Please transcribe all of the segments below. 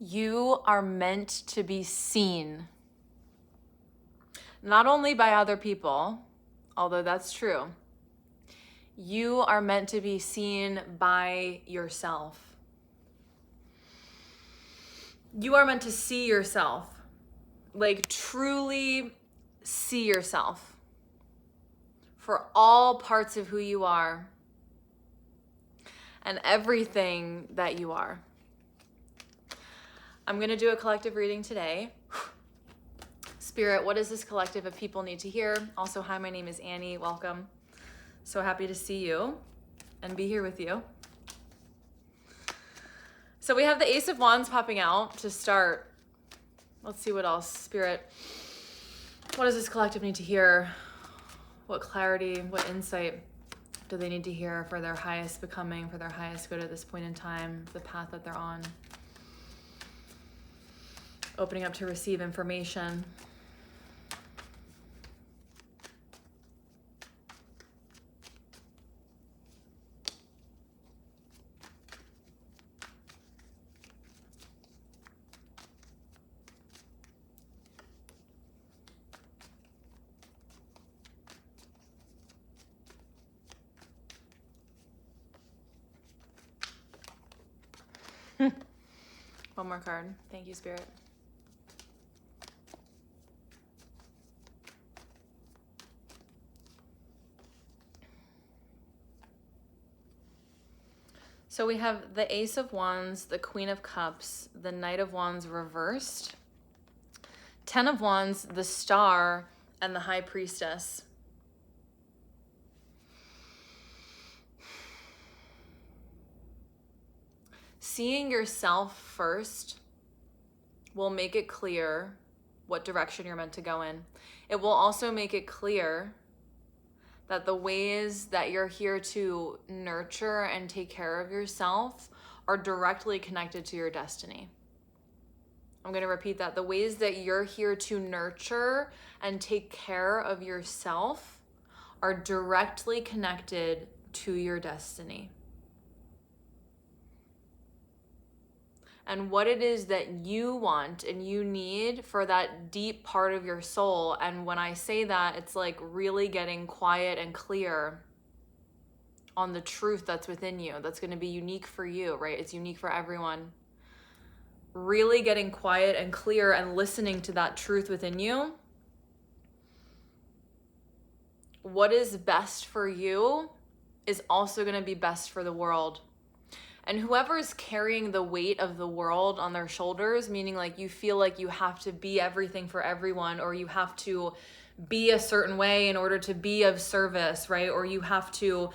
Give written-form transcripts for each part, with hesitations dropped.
You are meant to be seen, not only by other people, although that's true. You are meant to be seen by yourself. You are meant to see yourself, like truly see yourself for all parts of who you are and everything that you are. I'm going to do a collective reading today. Spirit, what does this collective of people need to hear? Also, hi, my name is Annie. Welcome. So happy to see you and be here with you. So we have the Ace of Wands popping out to start. Let's see what else. Spirit, what does this collective need to hear? What clarity, what insight do they need to hear for their highest becoming, for their highest good at this point in time, the path that they're on? Opening up to receive information. One more card. Thank you, Spirit. So we have the Ace of Wands, the Queen of Cups, the Knight of Wands reversed, 10 of Wands, the Star, and the High Priestess. Seeing yourself first will make it clear what direction you're meant to go in. It will also make it clear that the ways that you're here to nurture and take care of yourself are directly connected to your destiny. I'm going to repeat that. The ways that you're here to nurture and take care of yourself are directly connected to your destiny. And what it is that you want and you need for that deep part of your soul. And when I say that, it's like really getting quiet and clear on the truth that's within you. That's going to be unique for you, right? It's unique for everyone. Really getting quiet and clear and listening to that truth within you. What is best for you is also going to be best for the world. And whoever is carrying the weight of the world on their shoulders, meaning like you feel like you have to be everything for everyone, or you have to be a certain way in order to be of service, right? Or you have to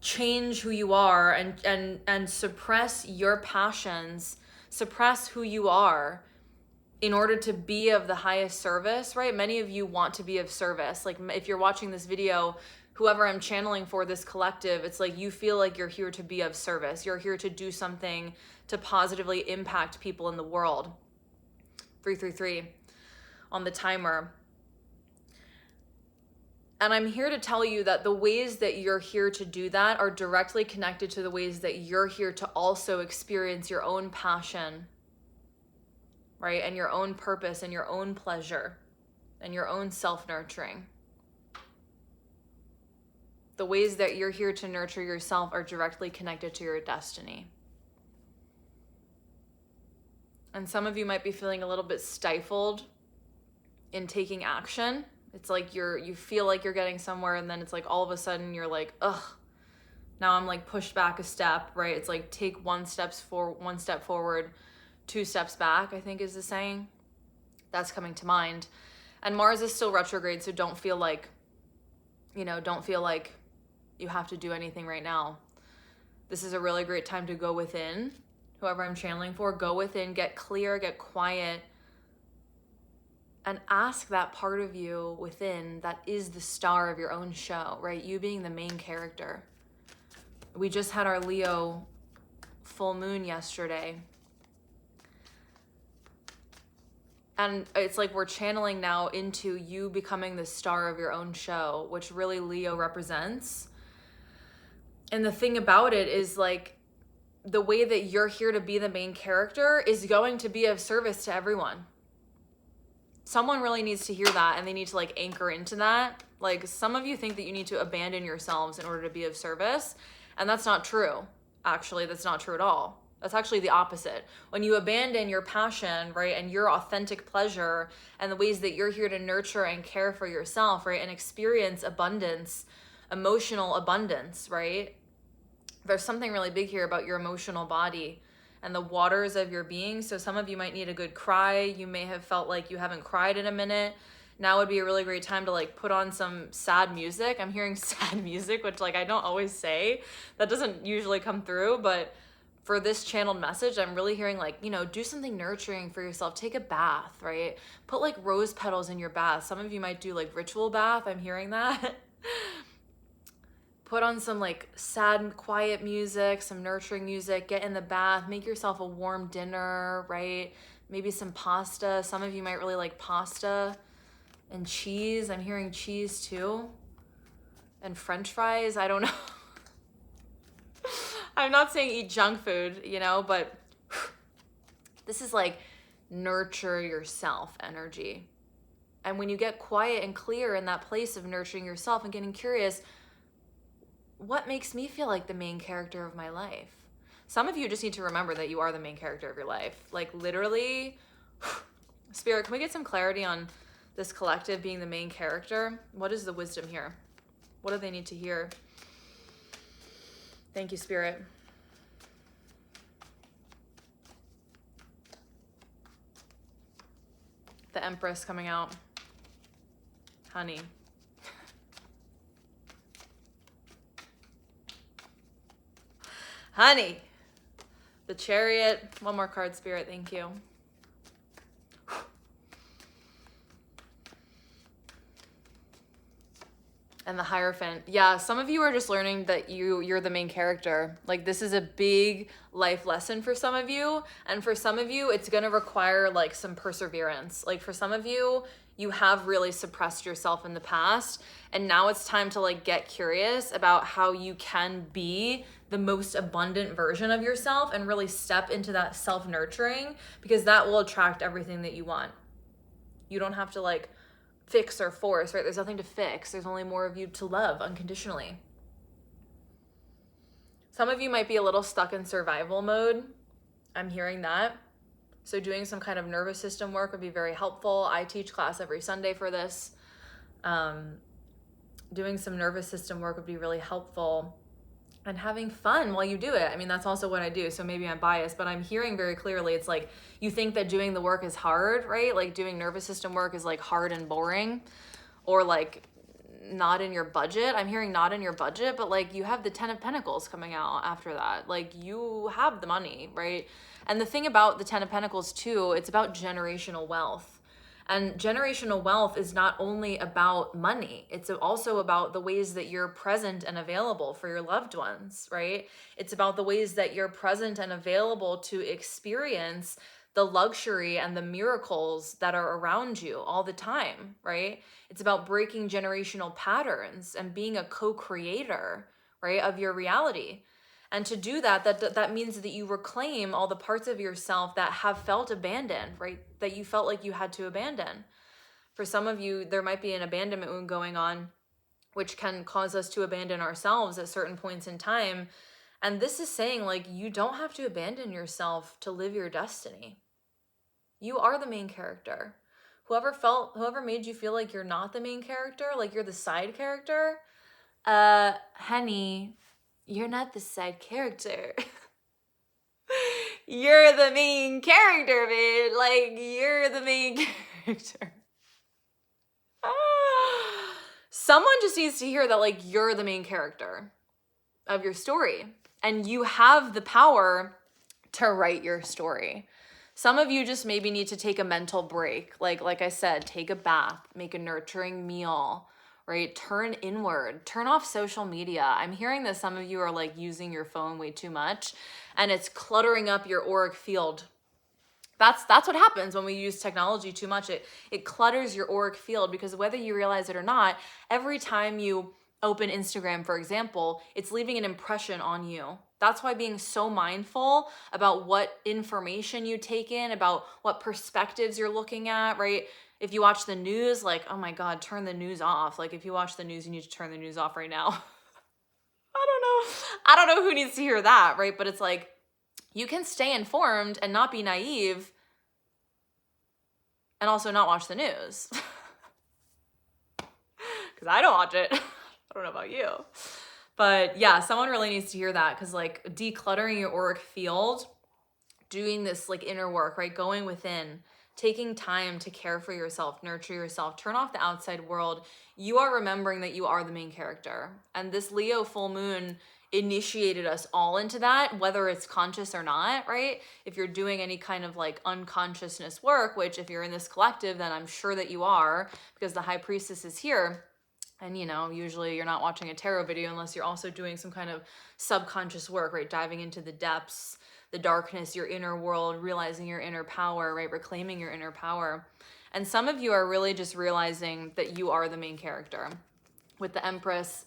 change who you are and suppress your passions, suppress who you are in order to be of the highest service, right? Many of you want to be of service. Like if you're watching this video, whoever I'm channeling for, this collective, it's like you feel like you're here to be of service. You're here to do something to positively impact people in the world. 333 on the timer. And I'm here to tell you that the ways that you're here to do that are directly connected to the ways that you're here to also experience your own passion, right? And your own purpose and your own pleasure and your own self-nurturing. The ways that you're here to nurture yourself are directly connected to your destiny. And some of you might be feeling a little bit stifled in taking action. It's like you feel like you're getting somewhere, and then it's like all of a sudden you're like, ugh, now I'm like pushed back a step, right? It's like take one step forward, 2 steps back, I think is the saying. That's coming to mind. And Mars is still retrograde, so don't feel like you have to do anything right now. This is a really great time to go within. Whoever I'm channeling for, go within, get clear, get quiet, and ask that part of you within that is the star of your own show, right? You being the main character. We just had our Leo full moon yesterday. And it's like we're channeling now into you becoming the star of your own show, which really Leo represents. And the thing about it is like the way that you're here to be the main character is going to be of service to everyone. Someone really needs to hear that, and they need to like anchor into that. Like, some of you think that you need to abandon yourselves in order to be of service, and that's not true. Actually, that's not true at all. That's actually the opposite. When you abandon your passion, right, and your authentic pleasure and the ways that you're here to nurture and care for yourself, right, and experience abundance, emotional abundance, right? There's something really big here about your emotional body and the waters of your being. So some of you might need a good cry. You may have felt like you haven't cried in a minute. Now would be a really great time to like put on some sad music. I'm hearing sad music, which like I don't always say. That doesn't usually come through, but for this channeled message, I'm really hearing like, you know, do something nurturing for yourself. Take a bath, right? Put like rose petals in your bath. Some of you might do like ritual bath. I'm hearing that. Put on some like sad, quiet music, some nurturing music, get in the bath, make yourself a warm dinner, right? Maybe some pasta. Some of you might really like pasta and cheese. I'm hearing cheese too. And French fries. I don't know. I'm not saying eat junk food, you know, but this is like nurture yourself energy. And when you get quiet and clear in that place of nurturing yourself and getting curious, what makes me feel like the main character of my life? Some of you just need to remember that you are the main character of your life. Like literally, Spirit, can we get some clarity on this collective being the main character? What is the wisdom here? What do they need to hear? Thank you, Spirit. The Empress coming out. Honey. Honey. The Chariot. One more card, Spirit. Thank you. And the Hierophant. Yeah, some of you are just learning that you're the main character. Like, this is a big life lesson for some of you. And for some of you, it's going to require like some perseverance. Like for some of you, you have really suppressed yourself in the past. And now it's time to like get curious about how you can be the most abundant version of yourself and really step into that self-nurturing, because that will attract everything that you want. You don't have to like fix or force, right? There's nothing to fix. There's only more of you to love unconditionally. Some of you might be a little stuck in survival mode. I'm hearing that. So doing some kind of nervous system work would be very helpful. I teach class every Sunday for this. Doing some nervous system work would be really helpful. And having fun while you do it. I mean, that's also what I do. So maybe I'm biased, but I'm hearing very clearly, it's like you think that doing the work is hard, right? Like doing nervous system work is like hard and boring, or like not in your budget. I'm hearing not in your budget, but like you have the 10 of Pentacles coming out after that. Like you have the money, right? And the thing about the 10 of Pentacles too, it's about generational wealth. And generational wealth is not only about money, it's also about the ways that you're present and available for your loved ones, right? It's about the ways that you're present and available to experience the luxury and the miracles that are around you all the time, right? It's about breaking generational patterns and being a co-creator, right, of your reality. And to do that, that means that you reclaim all the parts of yourself that have felt abandoned, right? That you felt like you had to abandon. For some of you, there might be an abandonment wound going on, which can cause us to abandon ourselves at certain points in time. And this is saying like, you don't have to abandon yourself to live your destiny. You are the main character. Whoever made you feel like you're not the main character, like you're the side character, honey, you're not the side character. You're the main character, man. Like, you're the main character. Someone just needs to hear that, like, you're the main character of your story. And you have the power to write your story. Some of you just maybe need to take a mental break. Like I said, take a bath, make a nurturing meal, right? Turn inward, turn off social media. I'm hearing that some of you are like using your phone way too much and it's cluttering up your auric field. That's what happens when we use technology too much. It clutters your auric field, because whether you realize it or not, every time you open Instagram, for example, it's leaving an impression on you. That's why being so mindful about what information you take in, about what perspectives you're looking at, right? If you watch the news, like, oh my God, turn the news off. Like if you watch the news, you need to turn the news off right now. I don't know who needs to hear that, right? But it's like, you can stay informed and not be naive and also not watch the news. Because I don't watch it. I don't know about you. But yeah, someone really needs to hear that, because like decluttering your auric field, doing this like inner work, right? Going within, taking time to care for yourself, nurture yourself, turn off the outside world. You are remembering that you are the main character. And this Leo full moon initiated us all into that, whether it's conscious or not, right? If you're doing any kind of like unconsciousness work, which if you're in this collective, then I'm sure that you are, because the high priestess is here. And, you know, usually you're not watching a tarot video unless you're also doing some kind of subconscious work, right? Diving into the depths, the darkness, your inner world, realizing your inner power, right? Reclaiming your inner power. And some of you are really just realizing that you are the main character with the Empress,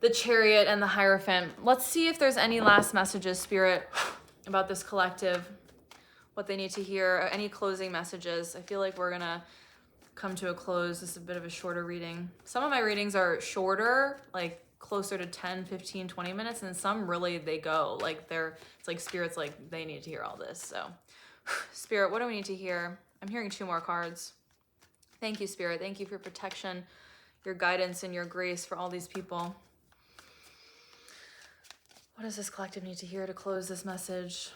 the Chariot, and the Hierophant. Let's see if there's any last messages, Spirit, about this collective, what they need to hear, any closing messages. I feel like we're going to come to a close. This is a bit of a shorter reading. Some of my readings are shorter, like closer to 10, 15, 20 minutes, and some really, they go like it's like Spirit's like, they need to hear all this. So Spirit, what do we need to hear? I'm hearing 2 more cards. Thank you, Spirit. Thank you for protection, your guidance, and your grace for all these people. What does this collective need to hear to close this message?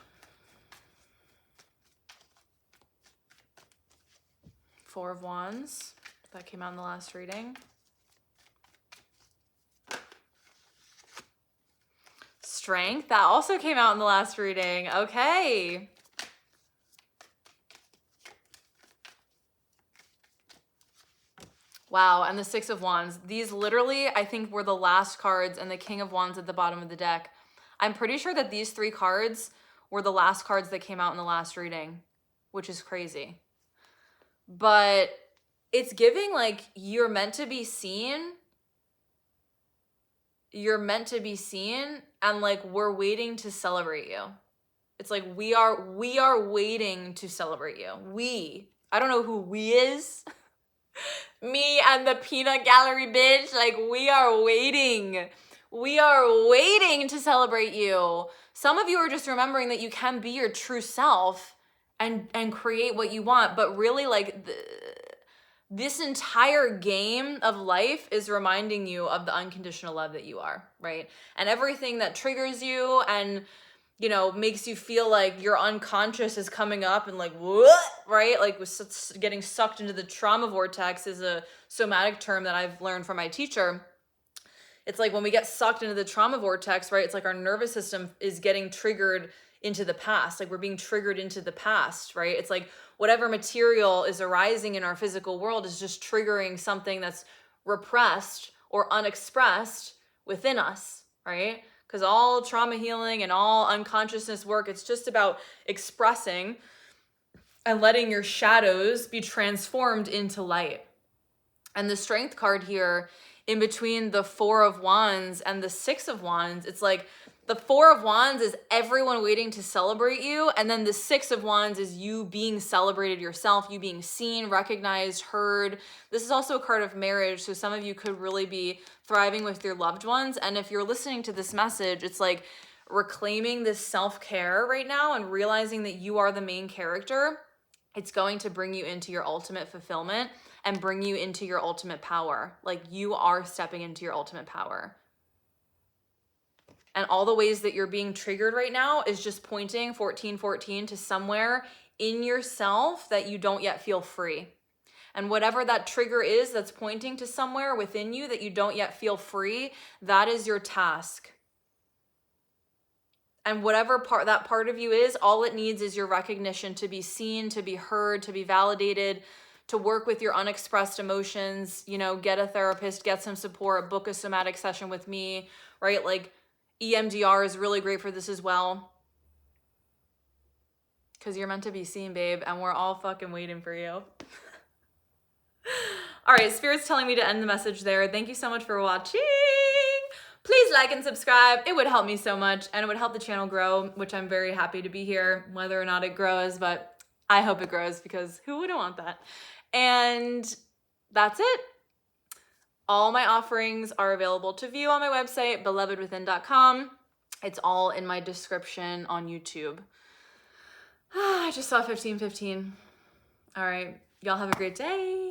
4 of Wands. That came out in the last reading. Strength. That also came out in the last reading. Okay. Wow. And the 6 of Wands. These literally, I think, were the last cards, and the King of Wands at the bottom of the deck. I'm pretty sure that these 3 cards were the last cards that came out in the last reading, which is crazy. But it's giving like you're meant to be seen. You're meant to be seen, and like we're waiting to celebrate you. It's like we are waiting to celebrate you. I don't know who we is. Me and the peanut gallery bitch, like we are waiting. We are waiting to celebrate you. Some of you are just remembering that you can be your true self and create what you want, but really like this entire game of life is reminding you of the unconditional love that you are, right? And everything that triggers you and, you know, makes you feel like your unconscious is coming up and like, what, right? Like getting sucked into the trauma vortex is a somatic term that I've learned from my teacher. It's like when we get sucked into the trauma vortex, right? It's like our nervous system is getting triggered into the past. Like we're being triggered into the past, right? It's like whatever material is arising in our physical world is just triggering something that's repressed or unexpressed within us, right? Because all trauma healing and all unconsciousness work, it's just about expressing and letting your shadows be transformed into light. And the Strength card here, in between the 4 of Wands and the 6 of Wands, it's like the 4 of Wands is everyone waiting to celebrate you. And then the 6 of Wands is you being celebrated yourself, you being seen, recognized, heard. This is also a card of marriage. So some of you could really be thriving with your loved ones. And if you're listening to this message, it's like reclaiming this self-care right now and realizing that you are the main character. It's going to bring you into your ultimate fulfillment and bring you into your ultimate power. Like you are stepping into your ultimate power. And all the ways that you're being triggered right now is just pointing 1414 to somewhere in yourself that you don't yet feel free. And whatever that trigger is that's pointing to somewhere within you that you don't yet feel free, that is your task. And whatever that part of you is, all it needs is your recognition to be seen, to be heard, to be validated, to work with your unexpressed emotions, you know, get a therapist, get some support, book a somatic session with me, right? Like EMDR is really great for this as well. Because you're meant to be seen, babe, and we're all fucking waiting for you. All right, Spirit's telling me to end the message there. Thank you so much for watching. Please like and subscribe. It would help me so much, and it would help the channel grow, which I'm very happy to be here, whether or not it grows, but I hope it grows because who wouldn't want that? And that's it. All my offerings are available to view on my website, belovedwithin.com. It's all in my description on YouTube. I just saw 15:15. All right, y'all have a great day.